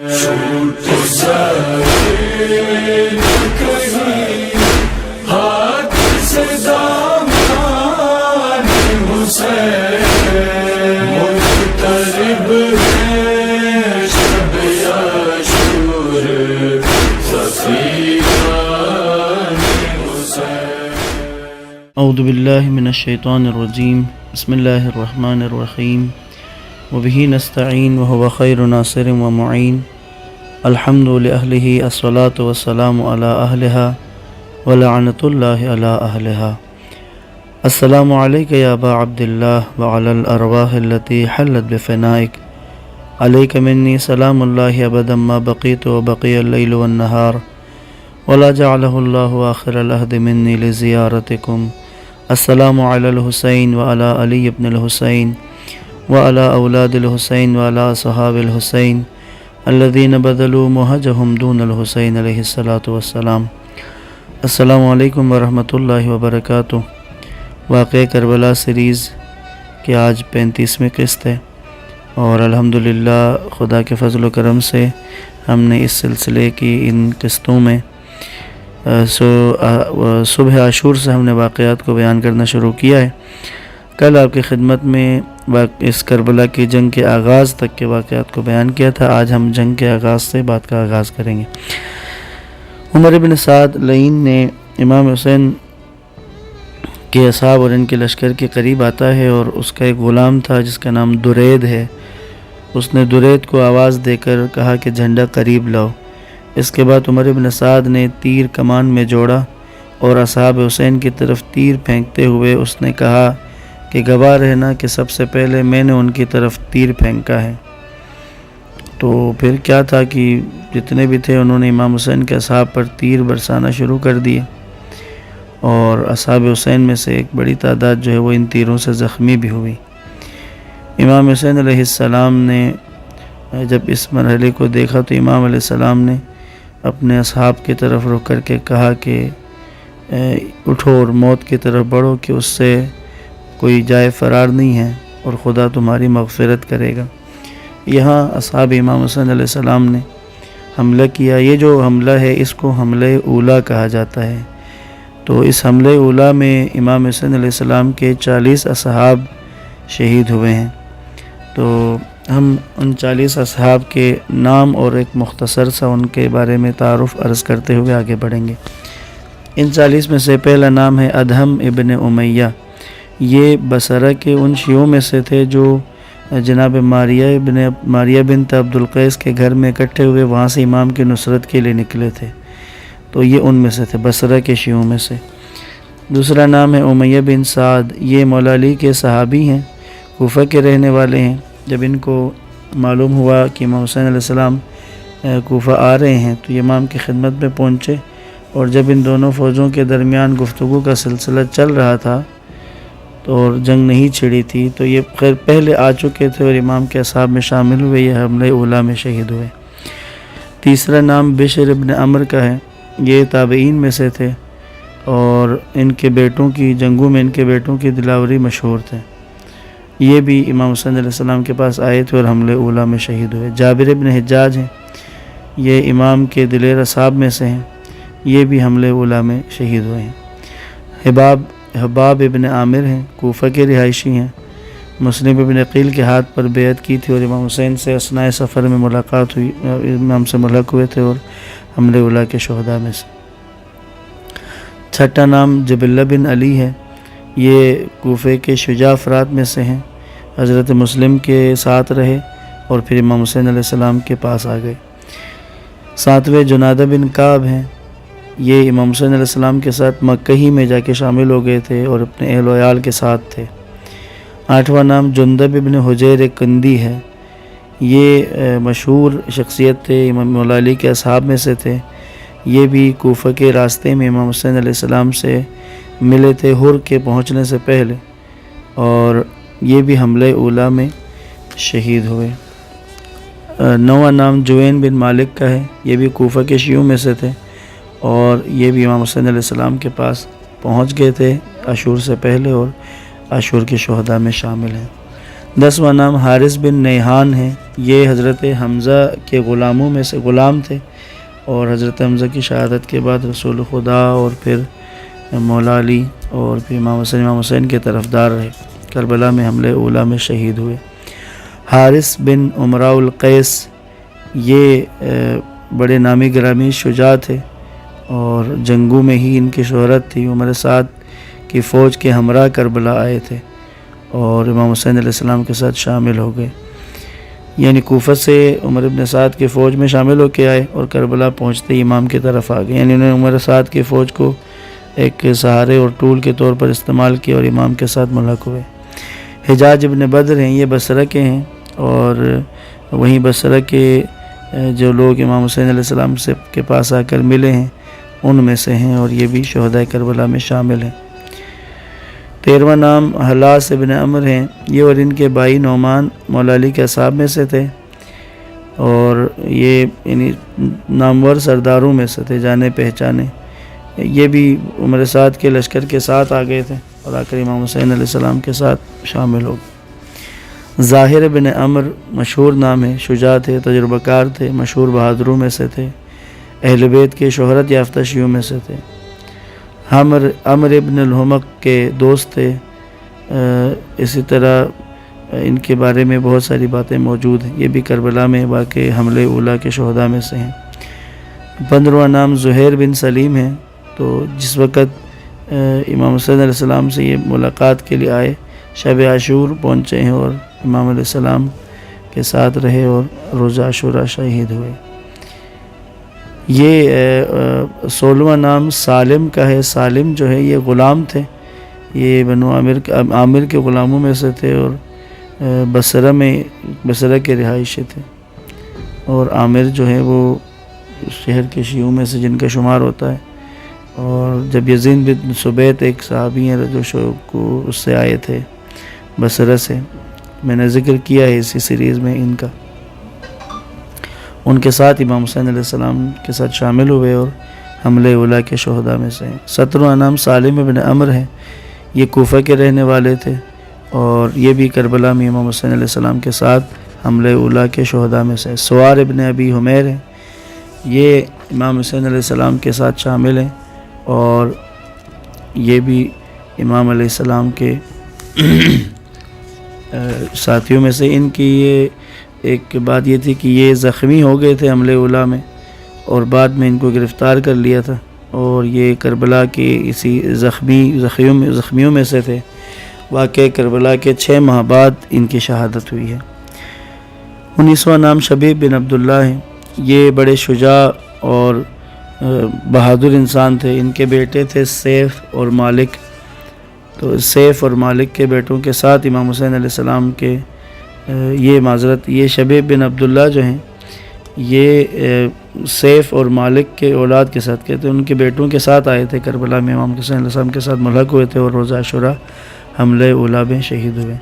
چھوٹ جائے کہیں ہاتھ سے دامن حسین، مقترب ہے شب عاشور صفیان حسین۔ اعوذ باللہ من الشیطان الرجیم، بسم اللہ الرحمن الرحیم، وبہ نستعین وہو خیر ناصر ومعین، الحمد لأہلہ الصلاۃ والسلام علی اہلہا ولعنۃ اللہ علی اہلہا۔ السلام علیک یا ابا عبداللہ وعلی الارواح التي حلت بفنائک، علیک منی سلام اللہ ابدا ما بقیت وبقی اللیل والنہار، ولا جعلہ اللہ آخر العہد منی لزیارتکم۔ السلام علی الحسین وعلی علی ابن الحسین وعلی اولاد الحسین وعلی صحاب الحسین الذین بذلوا مہجہم دون الحسین علیہ الصلاۃ والسلام۔ السلام علیکم ورحمۃ اللہ وبرکاتہ۔ واقعہ کربلا سیریز کی آج 35ویں قسط ہے، اور الحمدللہ خدا کے فضل و کرم سے ہم نے اس سلسلے کی ان قسطوں میں صبح عاشور سے ہم نے واقعات کو بیان کرنا شروع کیا ہے۔ کل آپ کی خدمت میں اس کربلا کی جنگ کے آغاز تک کے واقعات کو بیان کیا تھا۔ آج ہم جنگ کے آغاز سے بات کا آغاز کریں گے۔ عمر بن سعد لعین نے امام حسین کے اصحاب اور ان کے لشکر کے قریب آتا ہے، اور اس کا ایک غلام تھا جس کا نام درید ہے۔ اس نے درید کو آواز دے کر کہا کہ جھنڈا قریب لاؤ۔ اس کے بعد عمر بن سعد نے تیر کمان میں جوڑا اور اصحاب حسین کی طرف تیر پھینکتے ہوئے اس نے کہا کہ گواہ رہنا کہ سب سے پہلے میں نے ان کی طرف تیر پھینکا ہے۔ تو پھر کیا تھا کہ جتنے بھی تھے انہوں نے امام حسین کے اصحاب پر تیر برسانا شروع کر دیے، اور اصحاب حسین میں سے ایک بڑی تعداد جو ہے وہ ان تیروں سے زخمی بھی ہوئی۔ امام حسین علیہ السلام نے جب اس مرحلے کو دیکھا تو امام علیہ السلام نے اپنے اصحاب کی طرف رک کر کے کہا کہ اٹھو اور موت کی طرف بڑھو، کہ اس سے کوئی جائے فرار نہیں ہے اور خدا تمہاری مغفرت کرے گا۔ یہاں اصحاب امام حسین علیہ السلام نے حملہ کیا۔ یہ جو حملہ ہے اس کو حملہ اولا کہا جاتا ہے۔ تو اس حملہ اولا میں امام حسین علیہ السلام کے 40 اصحاب شہید ہوئے ہیں۔ تو ہم ان 40 اصحاب کے نام اور ایک مختصر سا ان کے بارے میں تعارف عرض کرتے ہوئے آگے بڑھیں گے۔ ان 40 میں سے پہلا نام ہے ادھم ابن امیہ۔ یہ بصرہ کے ان شیعوں میں سے تھے جو جناب ماریہ بنت عبد القیس کے گھر میں اکٹھے ہوئے وہاں سے امام کی نصرت کے لیے نکلے تھے۔ تو یہ ان میں سے تھے، بصرہ کے شیعوں میں سے۔ دوسرا نام ہے امیہ بن سعد۔ یہ مولا علی کے صحابی ہیں، کوفہ کے رہنے والے ہیں۔ جب ان کو معلوم ہوا کہ امام حسین علیہ السلام کوفہ آ رہے ہیں تو یہ امام کی خدمت میں پہنچے، اور جب ان دونوں فوجوں کے درمیان گفتگو کا سلسلہ چل رہا تھا تو اور جنگ نہیں چھڑی تھی، تو یہ خیر پہلے آ چکے تھے اور امام کے اصحاب میں شامل ہوئے، یہ حملہ اولا میں شہید ہوئے۔ تیسرا نام بشر ابن عمر کا ہے۔ یہ تابعین میں سے تھے، اور ان کے بیٹوں کی جنگوں میں ان کے بیٹوں کی دلاوری مشہور تھے۔ یہ بھی امام حسین علیہ السلام کے پاس آئے تھے اور حملہ اولا میں شہید ہوئے۔ جابر ابن حجاج ہیں، یہ امام کے دلیر اصحاب میں سے ہیں، یہ بھی حملہ اولا میں شہید ہوئے ہیں۔ حباب ابن عامر ہیں، کوفہ کے رہائشی ہیں۔ مسلم ابن عقیل کے ہاتھ پر بیعت کی تھی اور امام حسین سے اثناء سفر میں ملاقات ہوئی، امام سے ملحق ہوئے تھے اور حملہ اولا کے شہداء میں سے۔ چھٹا نام جبلہ بن علی ہے۔ یہ کوفے کے شجاع افراد میں سے ہیں، حضرت مسلم کے ساتھ رہے اور پھر امام حسین علیہ السلام کے پاس آ گئے۔ ساتویں جنادہ بن کعب ہیں۔ یہ امام حسین علیہ السلام کے ساتھ مکہ ہی میں جا کے شامل ہو گئے تھے اور اپنے اہل و عیال کے ساتھ تھے۔ آٹھواں نام جندب ابن حجیر کندی ہے۔ یہ مشہور شخصیت تھے، امام مولا علی کے اصحاب میں سے تھے۔ یہ بھی کوفہ کے راستے میں امام حسین علیہ السلام سے ملے تھے ہر کے پہنچنے سے پہلے، اور یہ بھی حملہ اولا میں شہید ہوئے۔ نواں نام جوین بن مالک کا ہے۔ یہ بھی کوفہ کے شیعوں میں سے تھے، اور یہ بھی امام حسین علیہ السلام کے پاس پہنچ گئے تھے عاشور سے پہلے، اور عاشور کے شہداء میں شامل ہیں۔ 10واں نام حارث بن نیحان ہے، یہ حضرت حمزہ کے غلاموں میں سے غلام تھے، اور حضرت حمزہ کی شہادت کے بعد رسول خدا اور پھر مولا علی اور پھر امام حسین کے طرفدار رہے، کربلا میں حملے اولیٰ میں شہید ہوئے۔ حارث بن عمراء القیس یہ بڑے نامی گرامی شجاع تھے، اور جنگوں میں ہی ان کی شہرت تھی۔ عمر سعد کی فوج کے ہمراہ کربلا آئے تھے اور امام حسین علیہ السلام کے ساتھ شامل ہو گئے، یعنی کوفہ سے عمر ابن سعد کی فوج میں شامل ہو کے آئے اور کربلا پہنچتے ہی امام کی طرف آ گئے، یعنی انہوں نے عمر سعد کی فوج کو ایک سہارے اور ٹول کے طور پر استعمال کیا اور امام کے ساتھ ملحق ہوئے۔ حجاج ابن بدر ہیں، یہ بصرہ کے ہیں، اور وہیں بصرہ کے جو لوگ امام حسین علیہ السلام کے پاس آ کر ملے ہیں ان میں سے ہیں، اور یہ بھی شہداء کربلا میں شامل ہیں۔ 13واں نام حلاس ابن عمر ہیں، یہ اور ان کے بھائی نعمان مولا علی کے اصحاب میں سے تھے، اور یہ یعنی نامور سرداروں میں سے تھے، جانے پہچانے۔ یہ بھی عمر سعد کے لشکر کے ساتھ آ گئے تھے اور آ کر امام حسین علیہ السلام کے ساتھ شامل ہو گئے۔ ظاہر بن عمر مشہور نام ہے، شجاع تھے، تجربہ کار تھے، مشہور بہادروں میں سے تھے، اہل بیت کے شہرت یافتہ شیعوں میں سے تھے۔ عمر ابن الحمق کے دوست تھے، اسی طرح ان کے بارے میں بہت ساری باتیں موجود ہیں، یہ بھی کربلا میں واقع حملے اولیٰ کے شہداء میں سے ہیں۔ 15واں نام زہیر بن سلیم ہے، تو جس وقت امام حسین علیہ السلام سے یہ ملاقات کے لیے آئے، شب عاشور پہنچے ہیں اور امام علیہ السلام کے ساتھ رہے اور روزہ عاشورہ شہید ہوئے۔ یہ 16واں نام سالم کا ہے، سالم جو ہے یہ غلام تھے، یہ بنو عامر کے غلاموں میں سے تھے، اور بصرہ کے رہائشی تھے، اور عامر جو ہے وہ شہر کے شیعوں میں سے جن کا شمار ہوتا ہے۔ اور جب یزید بن ثبیت ایک صحابی ہیں جو کو اس سے آئے تھے بصرہ سے، میں نے ذکر کیا ہے اسی سیریز میں ان کا، ان کے ساتھ امام حسین علیہ السلام کے ساتھ شامل ہوئے اور حملے اولیٰ کے شہداء میں سے ہیں۔ 17واں نام سالم بن عمر ہے، یہ کوفہ کے رہنے والے تھے، اور یہ بھی کربلا میں امام حسین علیہ السلام کے ساتھ حملے اولیٰ کے شہداء میں سے۔ سوار ابن ابی حمیر ہیں، یہ امام حسین علیہ السلام کے ساتھ شامل ہیں، اور یہ بھی امام علیہ السلام کے ساتھیوں میں سے۔ ان کی یہ ایک بات یہ تھی کہ یہ زخمی ہو گئے تھے حملے اولیٰ میں، اور بعد میں ان کو گرفتار کر لیا تھا، اور یہ کربلا کے اسی زخمیوں میں سے تھے۔ واقع کربلا کے 6 ماہ بعد ان کی شہادت ہوئی ہے۔ 19واں نام شبیب بن عبداللہ ہے، یہ بڑے شجاع اور بہادر انسان تھے۔ ان کے بیٹے تھے سیف اور مالک، تو سیف اور مالک کے بیٹوں کے ساتھ امام حسین علیہ السلام کے یہ شبیب بن عبداللہ جو ہیں یہ سیف اور مالک کے اولاد کے ساتھ کہتے ہیں، ان کے بیٹوں کے ساتھ آئے تھے کربلا میں، امام حسین علیہ السلام کے ساتھ ملحق ہوئے تھے اور روزہ عاشورہ حملے اولیٰ میں شہید ہوئے۔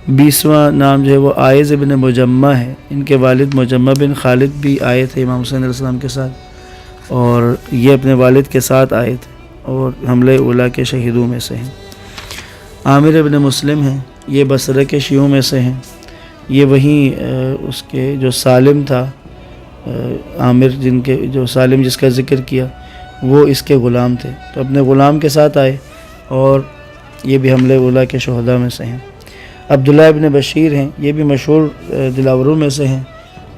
20واں نام جو ہے وہ عائض ابن مجمع ہے، ان کے والد مجمع بن خالد بھی آئے تھے امام حسین علیہ السلام کے ساتھ، اور یہ اپنے والد کے ساتھ آئے تھے اور حملے اولیٰ کے شہیدوں میں سے ہیں۔ عامر ابن مسلم ہیں، یہ بصرہ کے شیعوں میں سے ہیں، یہ وہیں اس کے جو سالم تھا، عامر جو سالم جس کا ذکر کیا وہ اس کے غلام تھے، تو اپنے غلام کے ساتھ آئے اور یہ بھی حملے اولیٰ کے شہداء میں سے ہیں۔ عبداللہ ابن بشیر ہیں، یہ بھی مشہور دلاوروں میں سے ہیں،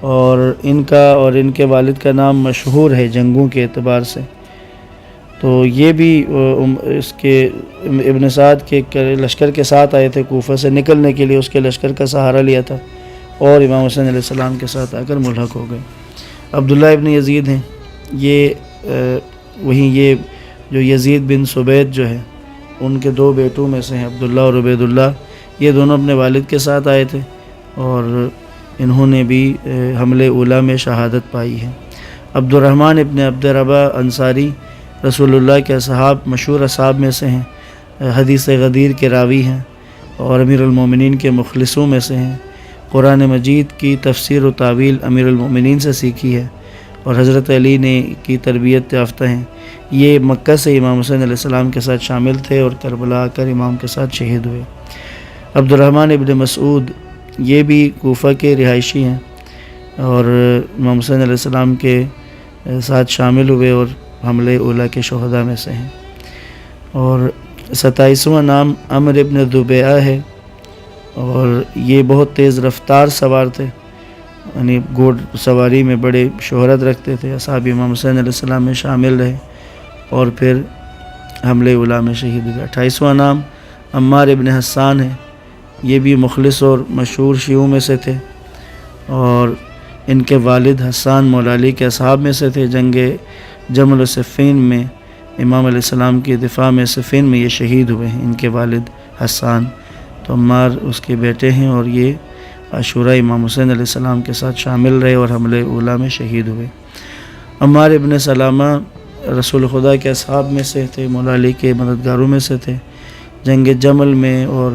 اور ان کا اور ان کے والد کا نام مشہور ہے جنگوں کے اعتبار سے، تو یہ بھی اس کے ابن سعد کے لشکر کے ساتھ آئے تھے، کوفہ سے نکلنے کے لیے اس کے لشکر کا سہارا لیا تھا، اور امام حسین علیہ السلام کے ساتھ آ کر ملحق ہو گئے۔ عبداللہ ابن یزید ہیں، یہ وہیں یہ جو یزید بن ثبیت جو ہے ان کے 2 بیٹوں میں سے ہیں، عبداللہ اور عبید اللہ، یہ دونوں اپنے والد کے ساتھ آئے تھے اور انہوں نے بھی حملے اولیٰ میں شہادت پائی ہے۔ عبد الرحمن ابن عبد ربہ انصاری رسول اللہ کے اصحاب مشہور اصحاب میں سے ہیں، حدیث غدیر کے راوی ہیں اور امیر المومنین کے مخلصوں میں سے ہیں۔ قرآن مجید کی تفسیر و تعویل امیر المومنین سے سیکھی ہے اور حضرت علی نے کی تربیت یافتہ ہیں۔ یہ مکہ سے امام حسین علیہ السلام کے ساتھ شامل تھے اور کربلا آ کر امام کے ساتھ شہید ہوئے۔ عبدالرحمن ابن مسعود یہ بھی کوفہ کے رہائشی ہیں اور امام حسین علیہ السلام کے ساتھ شامل ہوئے اور حملہ اولیٰ کے شہداء میں سے ہیں۔ اور 27واں نام عمر ابن ذبیعہ ہے اور یہ بہت تیز رفتار سوار تھے، یعنی گھوڑ سواری میں بڑے شہرت رکھتے تھے، اصحاب امام حسین علیہ السلام میں شامل رہے اور پھر حملہ اولیٰ میں شہید ہوئے۔ 28واں نام عمار ابن حسان ہے، یہ بھی مخلص اور مشہور شیعوں میں سے تھے اور ان کے والد حسان مولا علی کے اصحاب میں سے تھے۔ جنگ جمل و صفین میں امام علیہ السلام کی دفاع میں صفین میں یہ شہید ہوئے ہیں، ان کے والد حسان، تو عمار اس کے بیٹے ہیں اور یہ عاشوراء امام حسین علیہ السلام کے ساتھ شامل رہے اور حملہ اولیٰ میں شہید ہوئے۔ عمار ابن سلامہ رسول خدا کے اصحاب میں سے تھے، مولا علی کے مددگاروں میں سے تھے۔ جنگ جمل میں اور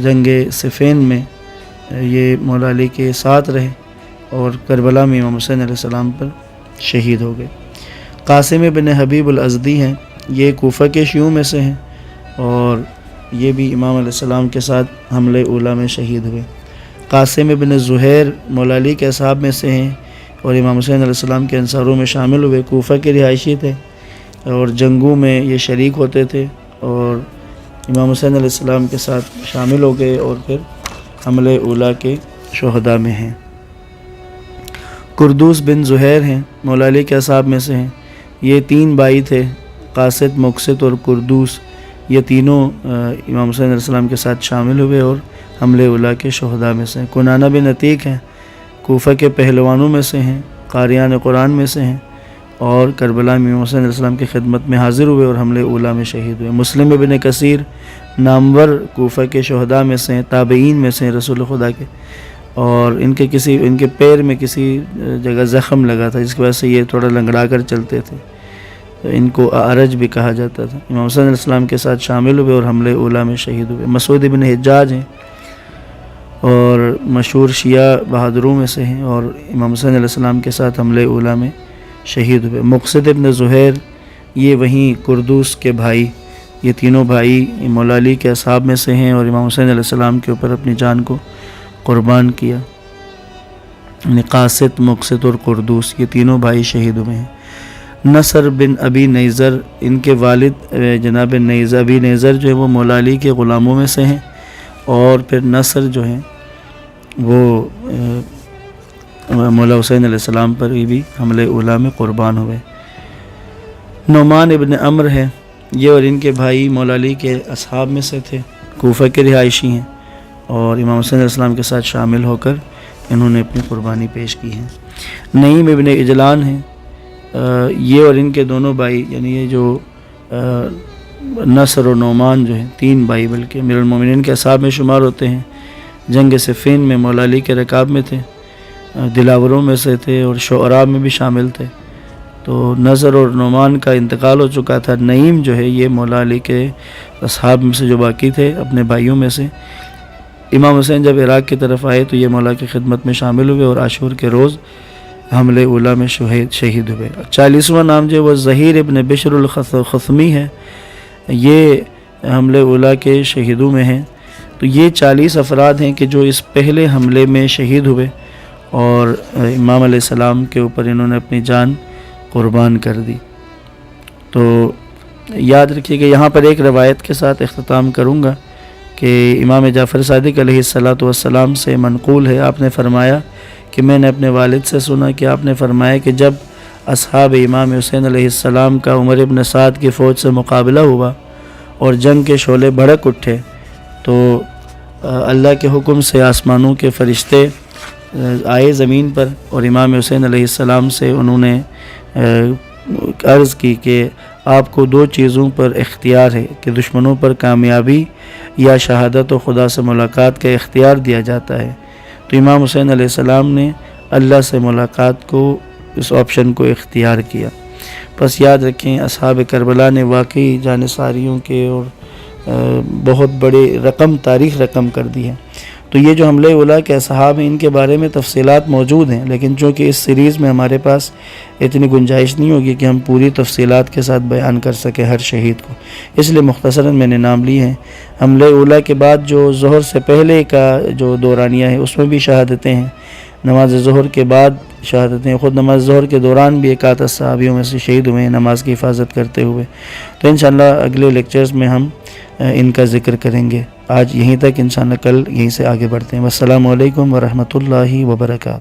جنگ صفین میں یہ مولا علی کے ساتھ رہے اور کربلا میں امام حسین علیہ السلام پر شہید ہو گئے۔ قاسم بن حبیب الازدی ہیں، یہ کوفہ کے شیعوں میں سے ہیں اور یہ بھی امام علیہ السلام کے ساتھ حملہ اولیٰ میں شہید ہوئے۔ قاسم بن زہیر مولا علی کے اصحاب میں سے ہیں اور امام حسین علیہ السلام کے انصاروں میں شامل ہوئے، کوفہ کے رہائشی تھے اور جنگوں میں یہ شریک ہوتے تھے اور امام حسین علیہ السلام کے ساتھ شامل ہو گئے اور پھر حملہ اولیٰ کے شہداء میں ہیں۔ قردوس بن زہیر ہیں، مولا علی کے اصحاب میں سے ہیں، یہ 3 بھائی تھے، قاصد، مقصد اور قردوس، یہ تینوں امام حسین علیہ السلام کے ساتھ شامل ہوئے اور حملہ اولیٰ کے شہداء میں سے ہیں۔ کنانہ بن عتیق ہیں، کوفہ کے پہلوانوں میں سے ہیں، قاریان قرآن میں سے ہیں اور کربلا میں امام حسین علیہ السلام کی خدمت میں حاضر ہوئے اور حملہ اولیٰ میں شہید ہوئے۔ مسلم بن کثیر نامور کوفہ کے شہداء میں سے ہیں، تابعین میں سے ہیں رسول خدا کے، اور ان کے پیر میں کسی جگہ زخم لگا تھا جس کی وجہ سے یہ تھوڑا لنگڑا کر چلتے تھے، تو ان کو اعرج بھی کہا جاتا تھا۔ امام حسین علیہ السلام کے ساتھ شامل ہوئے اور حملہ اولیٰ میں شہید ہوئے۔ مسعود بن حجاج ہیں اور مشہور شیعہ بہادروں میں سے ہیں اور امام حسین علیہ السلام کے ساتھ حملہ اولیٰ میں شہید ہوئے۔ مقصد ابن زہیر یہ وہیں قردوس کے بھائی، یہ تینوں بھائی مولا علی کے اصحاب میں سے ہیں اور امام حسین علیہ السلام کے اوپر اپنی جان کو قربان کیا، یعنی قاصد، مقصد اور قردوس، یہ تینوں بھائی شہید ہوئے ہیں۔ نصر بن ابی نیزر، ان کے والد جناب ابی نیزر جو ہے وہ مولا علی کے غلاموں میں سے ہیں اور پھر نصر جو ہیں وہ مولا حسین علیہ السلام پر بھی حملہ اولیٰ میں قربان ہوئے۔ نعمان ابن عمر ہے، یہ اور ان کے بھائی مولا علی کے اصحاب میں سے تھے، کوفہ کے رہائشی ہیں اور امام حسین علیہ السلام کے ساتھ شامل ہو کر انہوں نے اپنی قربانی پیش کی ہے۔ نعیم ابن اجلان ہیں، یہ اور ان کے دونوں بھائی، یعنی یہ جو نصر اور نعمان جو ہیں، 3 بھائی بلکہ امیر المومنین کے اصحاب میں شمار ہوتے ہیں۔ جنگ صفین میں مولا علی کے رکاب میں تھے، دلاوروں میں سے تھے اور شعراء میں بھی شامل تھے۔ تو نصر اور نعمان کا انتقال ہو چکا تھا، نعیم جو ہے یہ مولا علی کے اصحاب میں سے جو باقی تھے اپنے بھائیوں میں سے۔ امام حسین جب عراق کی طرف آئے تو یہ مولا کی خدمت میں شامل ہوئے اور عاشور کے روز حملہ اولیٰ میں شہید ہوئے۔ 40واں نام جو ہے وہ ظہیر ابن بشر الخثمی ہے، یہ حملہ اولیٰ کے شہیدوں میں ہیں۔ تو یہ 40 افراد ہیں کہ جو اس پہلے حملے میں شہید ہوئے اور امام علیہ السلام کے اوپر انہوں نے اپنی جان قربان کر دی۔ تو یاد رکھیے کہ یہاں پر ایک روایت کے ساتھ اختتام کروں گا کہ امام جعفر صادق علیہ السلام سے منقول ہے، آپ نے فرمایا کہ میں نے اپنے والد سے سنا کہ آپ نے فرمایا کہ جب اصحاب امام حسین علیہ السلام کا عمر ابن سعد کی فوج سے مقابلہ ہوا اور جنگ کے شعلے بھڑک اٹھے تو اللہ کے حکم سے آسمانوں کے فرشتے آئے زمین پر اور امام حسین علیہ السلام سے انہوں نے عرض کی کہ آپ کو 2 چیزوں پر اختیار ہے کہ دشمنوں پر کامیابی یا شہادت و خدا سے ملاقات کا اختیار دیا جاتا ہے۔ تو امام حسین علیہ السلام نے اللہ سے ملاقات کو، اس آپشن کو اختیار کیا۔ بس یاد رکھیں اصحاب کربلا نے واقعی جانثاریوں کے اور بہت بڑے تاریخ رقم کر دی ہے۔ تو یہ جو حملہ اولیٰ کے اصحاب ہیں ان کے بارے میں تفصیلات موجود ہیں، لیکن چونکہ اس سیریز میں ہمارے پاس اتنی گنجائش نہیں ہوگی کہ ہم پوری تفصیلات کے ساتھ بیان کر سکیں ہر شہید کو، اس لیے مختصراً میں نے نام لیے ہیں۔ حملہ اولیٰ کے بعد جو ظہر سے پہلے کا جو دورانیہ ہے اس میں بھی شہادتیں ہیں، نماز ظہر کے بعد شہادتیں، خود نماز ظہر کے دوران بھی ایک آدھ صحابیوں میں سے شہید ہوئے ہیں نماز کی حفاظت کرتے ہوئے۔ تو انشاءاللہ اگلے لیکچرز میں ہم ان کا ذکر کریں گے۔ آج یہیں تک، انشاءاللہ کل یہیں سے آگے بڑھتے ہیں۔ والسلام علیکم ورحمۃ اللہ وبرکاتہ۔